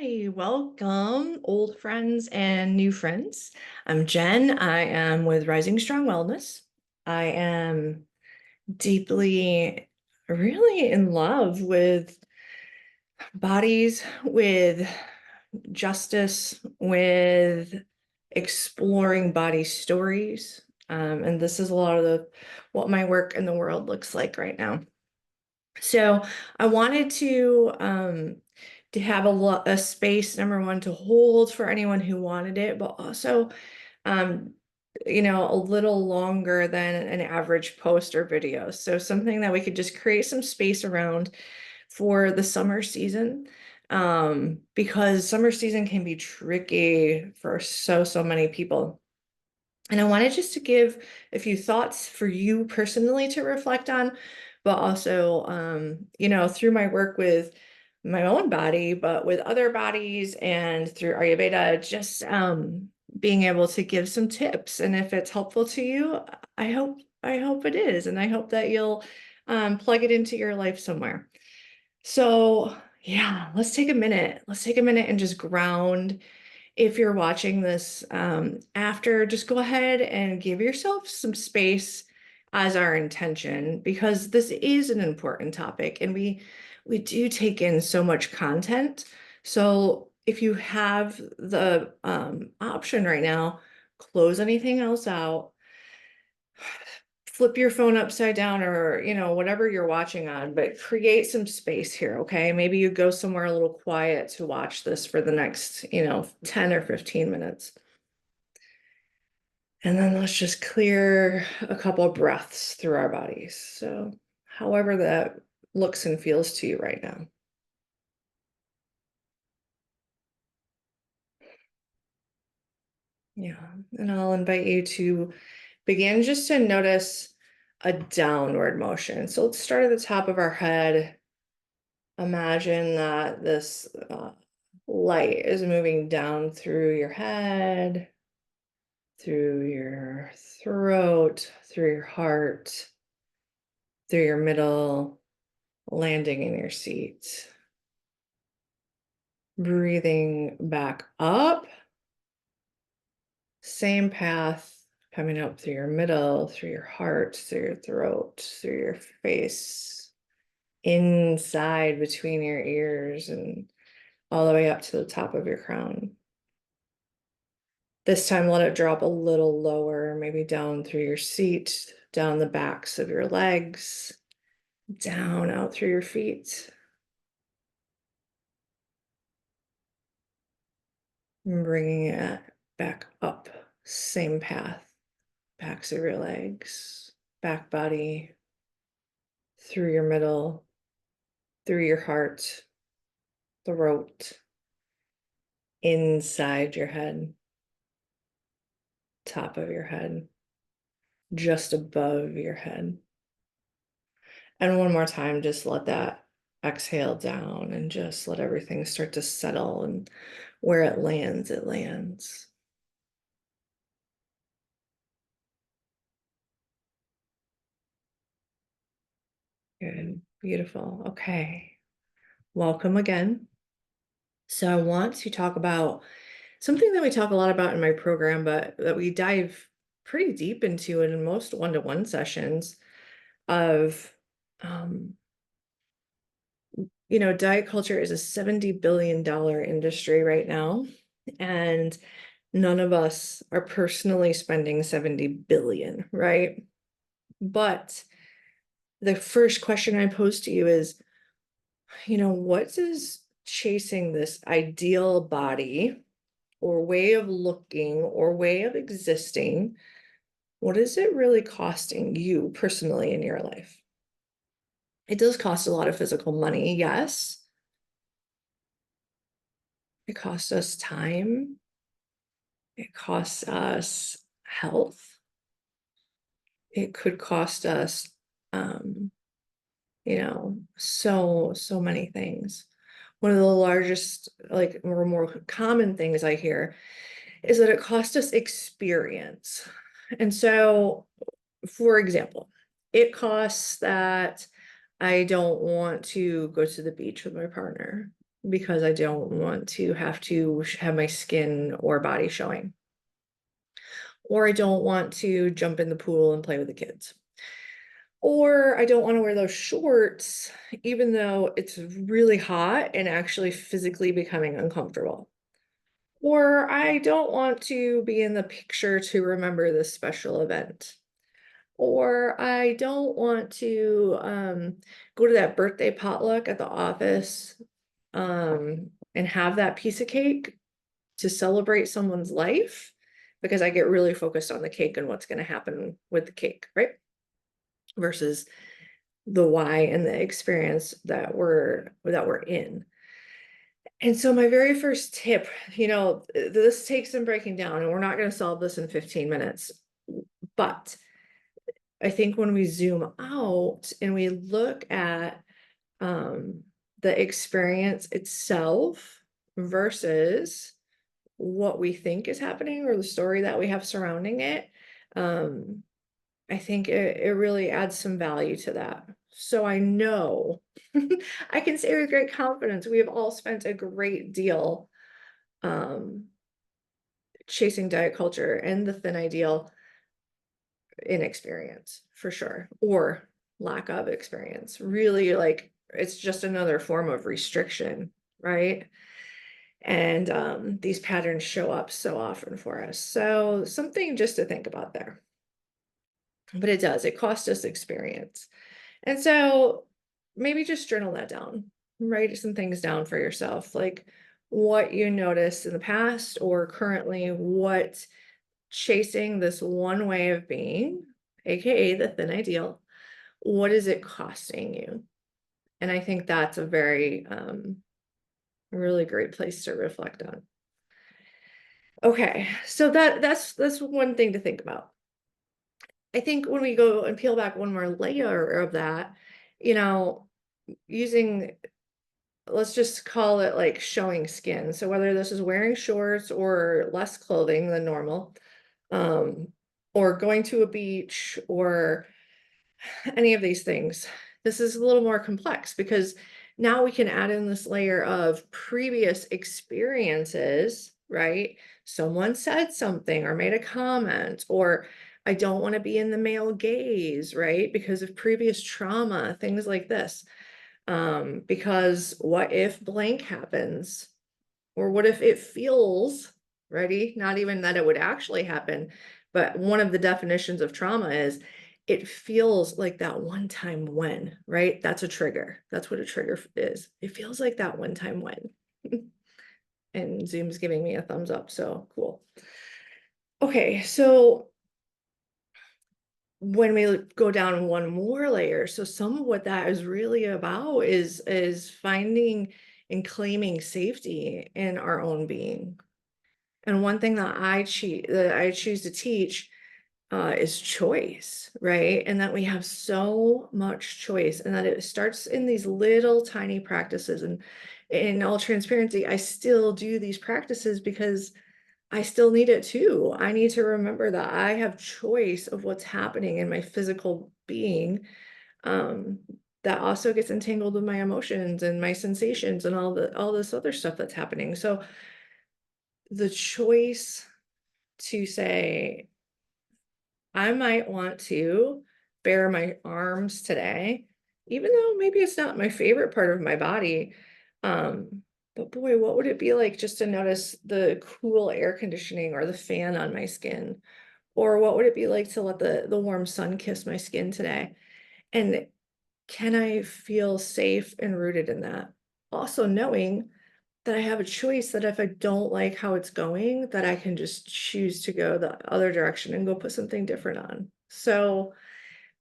Hi, welcome, old friends and new friends. I'm Jen. I am with Rising Strong Wellness. I am deeply, really in love with bodies, with justice, with exploring body stories. And this is a lot of what my work in the world looks like right now. So I wanted to have a space, number one, to hold for anyone who wanted it, but also, um, a little longer than an average post or video. So something that we could just create some space around for the summer season, because summer season can be tricky for so many people. And I wanted just to give a few thoughts for you personally to reflect on, but also, through my work with my own body, but with other bodies and through Ayurveda, just being able to give some tips. And if it's helpful to you, I hope it is. And I hope that you'll plug it into your life somewhere. So yeah, let's take a minute. Let's take a minute and just ground. If you're watching this after, just go ahead and give yourself some space as our intention, because this is an important topic and we do take in so much content. So if you have the option right now, close anything else out, flip your phone upside down, or whatever you're watching on, but create some space here. Okay, maybe you go somewhere a little quiet to watch this for the next 10 or 15 minutes, and then let's just clear a couple of breaths through our bodies. So however that looks and feels to you right now. Yeah, and I'll invite you to begin just to notice a downward motion. So let's start at the top of our head. Imagine that this light is moving down through your head, through your throat, through your heart, through your middle, landing in your seat. Breathing back up, same path, coming up through your middle, through your heart, through your throat, through your face, inside between your ears, and all the way up to the top of your crown. This time, let it drop a little lower, maybe down through your seat, down the backs of your legs, down out through your feet. And bringing it back up, same path, backs of your legs, back body, through your middle, through your heart, throat, inside your head, top of your head, just above your head. And one more time, just let that exhale down and just let everything start to settle, and where it lands, it lands. Good, beautiful. Okay, welcome again. So I want to talk about something that we talk a lot about in my program, but that we dive pretty deep into in most one-to-one sessions of, um, diet culture is a $70 billion industry right now, and none of us are personally spending 70 billion, right? But the first question I pose to you is, what does chasing this ideal body or way of looking or way of existing, what is it really costing you personally in your life? It does cost a lot of physical money, yes. It costs us time. It costs us health. It could cost us, um, so many things. One of the largest, like, or more common things I hear is that it costs us experience. And so, for example, it costs that I don't want to go to the beach with my partner. because I don't want to have have my skin or body showing. Or I don't want to jump in the pool and play with the kids. Or I don't want to wear those shorts, even though it's really hot and actually physically becoming uncomfortable. Or I don't want to be in the picture to remember this special event. Or I don't want to go to that birthday potluck at the office and have that piece of cake to celebrate someone's life because I get really focused on the cake and what's going to happen with the cake, right? Versus the why and the experience that we're in. And so my very first tip, this takes some breaking down, and we're not going to solve this in 15 minutes. But I think when we zoom out and we look at um, the experience itself versus what we think is happening or the story that we have surrounding it, um, I think it really adds some value to that. So I know I can say with great confidence, we have all spent a great deal um, chasing diet culture and the thin ideal in experience for sure, or lack of experience. Really, like it's just another form of restriction, right? And these patterns show up so often for us. So something just to think about there. But it does, it costs us experience. And so maybe just journal that down, write some things down for yourself, like what you noticed in the past or currently what chasing this one way of being, aka the thin ideal, what is it costing you? And I think that's a very really great place to reflect on. Okay, so that's one thing to think about. I think when we go and peel back one more layer of that, you know, using, let's just call it like showing skin. So whether this is wearing shorts or less clothing than normal, um, or going to a beach or any of these things, this is a little more complex because now we can add in this layer of previous experiences, right? Someone said something or made a comment, or I don't want to be in the male gaze, right? Because of previous trauma, things like this. Because what if blank happens? Or what if it feels, ready? Not even that it would actually happen, but one of the definitions of trauma is it feels like that one time when, right? That's a trigger. That's what a trigger is. It feels like that one time when. And Zoom's giving me a thumbs up, so cool. Okay, so when we go down one more layer, so some of what that is really about is finding and claiming safety in our own being. And one thing that I choose to teach is choice, right? And that we have so much choice, and that it starts in these little tiny practices. And in all transparency, I still do these practices because I still need it too. I need to remember that I have choice of what's happening in my physical being. Um, that also gets entangled with my emotions and my sensations and all this other stuff that's happening. So the choice to say, I might want to bare my arms today, even though maybe it's not my favorite part of my body. But boy, what would it be like just to notice the cool air conditioning or the fan on my skin? Or what would it be like to let the warm sun kiss my skin today? And can I feel safe and rooted in that? Also knowing that I have a choice that if I don't like how it's going, that I can just choose to go the other direction and go put something different on. So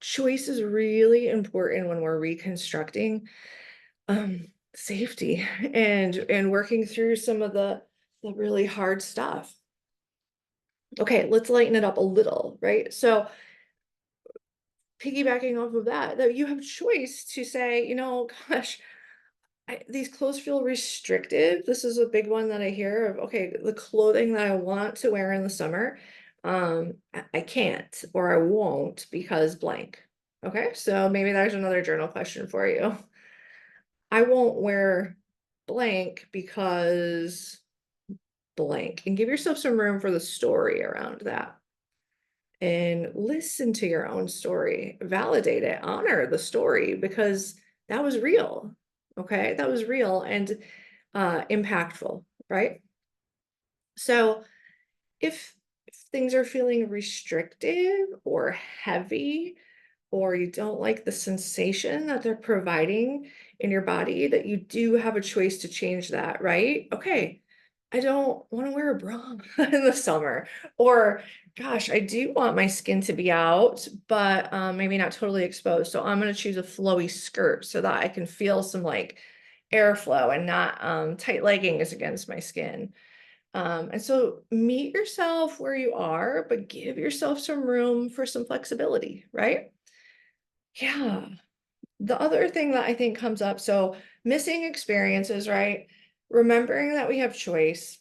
choice is really important when we're reconstructing safety and working through some of the really hard stuff. Okay, let's lighten it up a little, right? So piggybacking off of that you have choice to say, gosh, these clothes feel restrictive. This is a big one that I hear of, okay, the clothing that I want to wear in the summer, I can't or I won't because blank. Okay, so maybe there's another journal question for you. I won't wear blank because blank, and give yourself some room for the story around that. And listen to your own story, validate it, honor the story because that was real. Okay, that was real and impactful, right? So if things are feeling restrictive or heavy, or you don't like the sensation that they're providing in your body, that you do have a choice to change that, right? Okay, I don't want to wear a bra in the summer, or gosh, I do want my skin to be out, but maybe not totally exposed. So I'm going to choose a flowy skirt so that I can feel some like airflow and not tight leggings against my skin. And so meet yourself where you are, but give yourself some room for some flexibility, right? Yeah. The other thing that I think comes up, so missing experiences, right? Remembering that we have choice.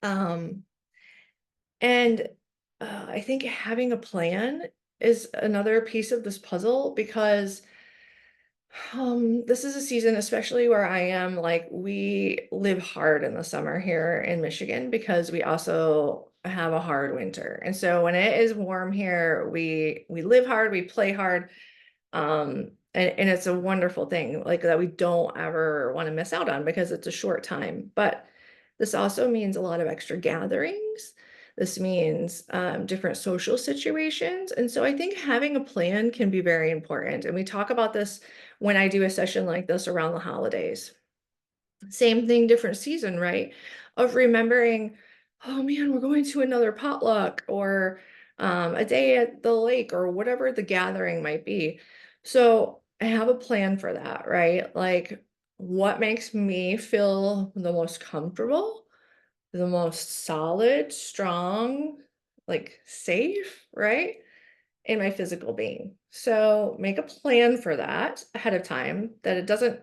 Um, and I think having a plan is another piece of this puzzle because this is a season, especially where I am, like we live hard in the summer here in Michigan because we also have a hard winter. And so when it is warm here, we live hard, we play hard. And it's a wonderful thing, like that we don't ever want to miss out on because it's a short time. But this also means a lot of extra gatherings. This means different social situations. And so I think having a plan can be very important. And we talk about this when I do a session like this around the holidays. Same thing, different season, right? Of remembering, oh man, we're going to another potluck or a day at the lake or whatever the gathering might be. So I have a plan for that, right? Like what makes me feel the most comfortable, the most solid, strong, like safe, right? In my physical being. So make a plan for that ahead of time, that it doesn't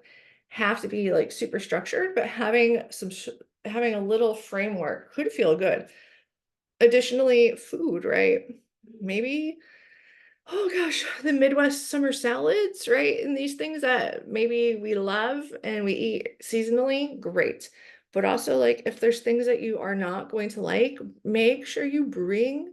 have to be like super structured, but having having a little framework could feel good. Additionally, food, right? Maybe, oh gosh, the Midwest summer salads, right? And these things that maybe we love and we eat seasonally, great. But also, like, if there's things that you are not going to like, make sure you bring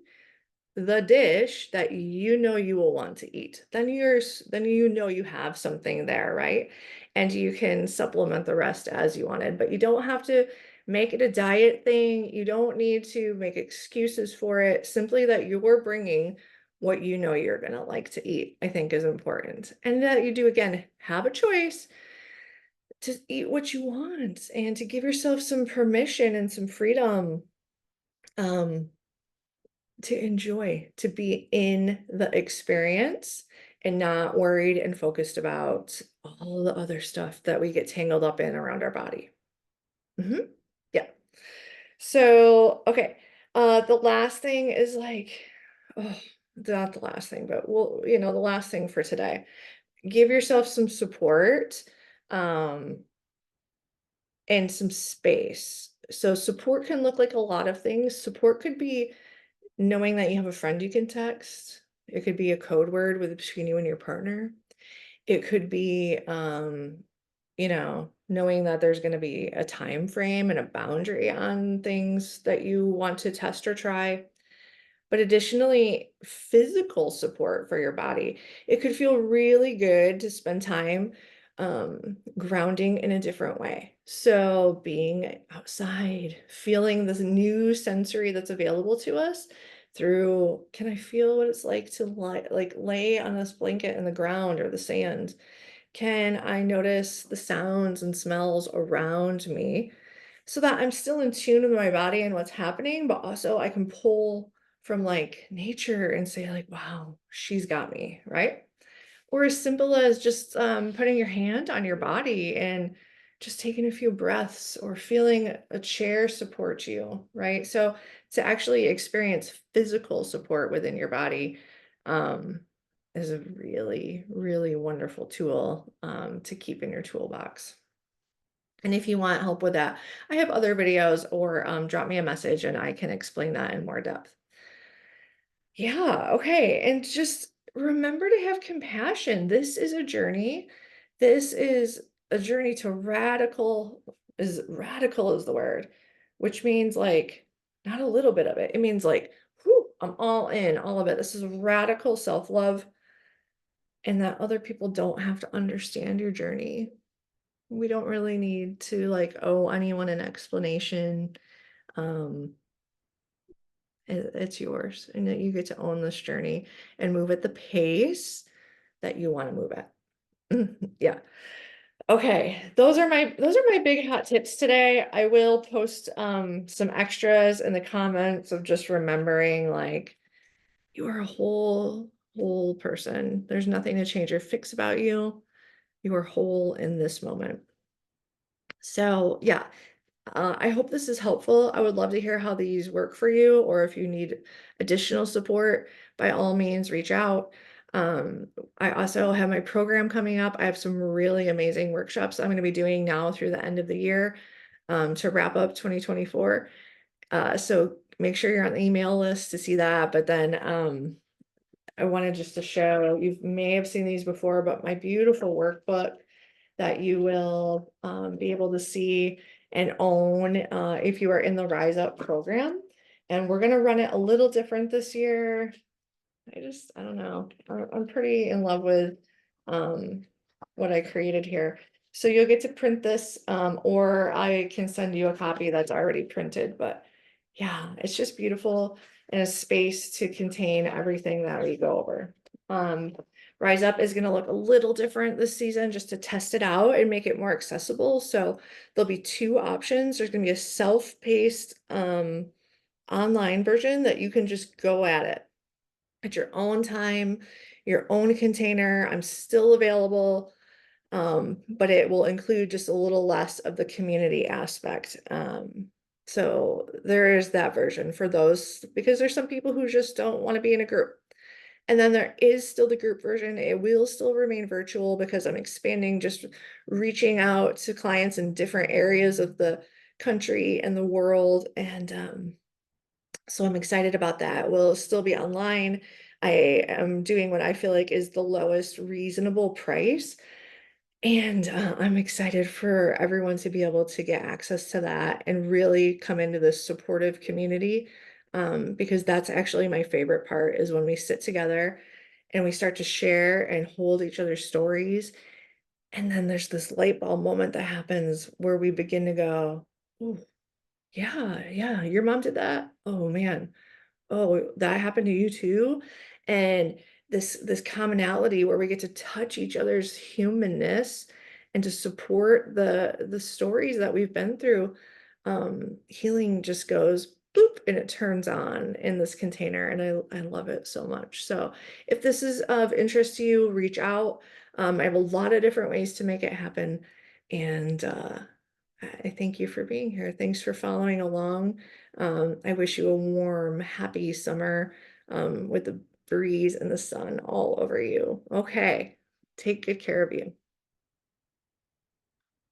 the dish that you know you will want to eat. Then you know you have something there, right? And you can supplement the rest as you wanted, but you don't have to make it a diet thing. You don't need to make excuses for it. Simply that you're bringing what you know you're going to like to eat, I think is important. And that you do again have a choice to eat what you want and to give yourself some permission and some freedom. Um, to enjoy, to be in the experience and not worried and focused about all the other stuff that we get tangled up in around our body. Mhm. Yeah. So, okay. The last thing is like, oh, not the last thing, but well, the last thing for today. Give yourself some support, um, and some space. So support can look like a lot of things. Support could be knowing that you have a friend you can text. It could be a code word between you and your partner. It could be, knowing that there's going to be a time frame and a boundary on things that you want to test or try. But additionally, physical support for your body. It could feel really good to spend time grounding in a different way. So being outside, feeling this new sensory that's available to us through, can I feel what it's like to lay on this blanket in the ground or the sand? Can I notice the sounds and smells around me so that I'm still in tune with my body and what's happening, but also I can pull from like nature and say like, wow, she's got me, right? Or as simple as just putting your hand on your body and just taking a few breaths or feeling a chair support you, right? So to actually experience physical support within your body um, is a really, really wonderful tool to keep in your toolbox. And if you want help with that, I have other videos or drop me a message and I can explain that in more depth. Yeah, okay. And just remember to have compassion. This is a journey. This is a journey to radical is the word, which means like not a little bit of it. It means like, whew, I'm all in, all of it. This is radical self-love, and that other people don't have to understand your journey. We don't really need to like owe anyone an explanation. Um, it's yours, and that you get to own this journey and move at the pace that you want to move at. Yeah. Okay, those are my big hot tips today. I will post some extras in the comments of just remembering like you are a whole person. There's nothing to change or fix about you. You are whole in this moment. So yeah, I hope this is helpful. I would love to hear how these work for you, or if you need additional support, by all means, reach out. Um, I also have my program coming up. I have some really amazing workshops I'm going to be doing now through the end of the year to wrap up 2024. So make sure you're on the email list to see that. But then I wanted just to show, you may have seen these before, but my beautiful workbook that you will be able to see and own if you are in the Rise Up program. And we're going to run it a little different this year. I don't know. I'm pretty in love with what I created here. So you'll get to print this, or I can send you a copy that's already printed. But yeah, it's just beautiful, and a space to contain everything that we go over. Rise Up is going to look a little different this season just to test it out and make it more accessible. So there'll be two options. There's going to be a self-paced online version that you can just go at your own time, your own container. I'm still available, but it will include just a little less of the community aspect. So there is that version for those, because there's some people who just don't want to be in a group. And then there is still the group version. It will still remain virtual because I'm expanding, just reaching out to clients in different areas of the country and the world. And so I'm excited about that. We'll still be online. I am doing what I feel like is the lowest reasonable price. And I'm excited for everyone to be able to get access to that and really come into this supportive community. Because that's actually my favorite part, is when we sit together and we start to share and hold each other's stories. And then there's this light bulb moment that happens where we begin to go, oh, yeah, your mom did that. Oh man, oh, that happened to you too. And this commonality where we get to touch each other's humanness and to support the stories that we've been through. Healing just goes boop, and it turns on in this container, and I love it so much. So if this is of interest to you, reach out. I have a lot of different ways to make it happen, and I thank you for being here. Thanks for following along. I wish you a warm, happy summer with the breeze and the sun all over you. Okay, take good care of you.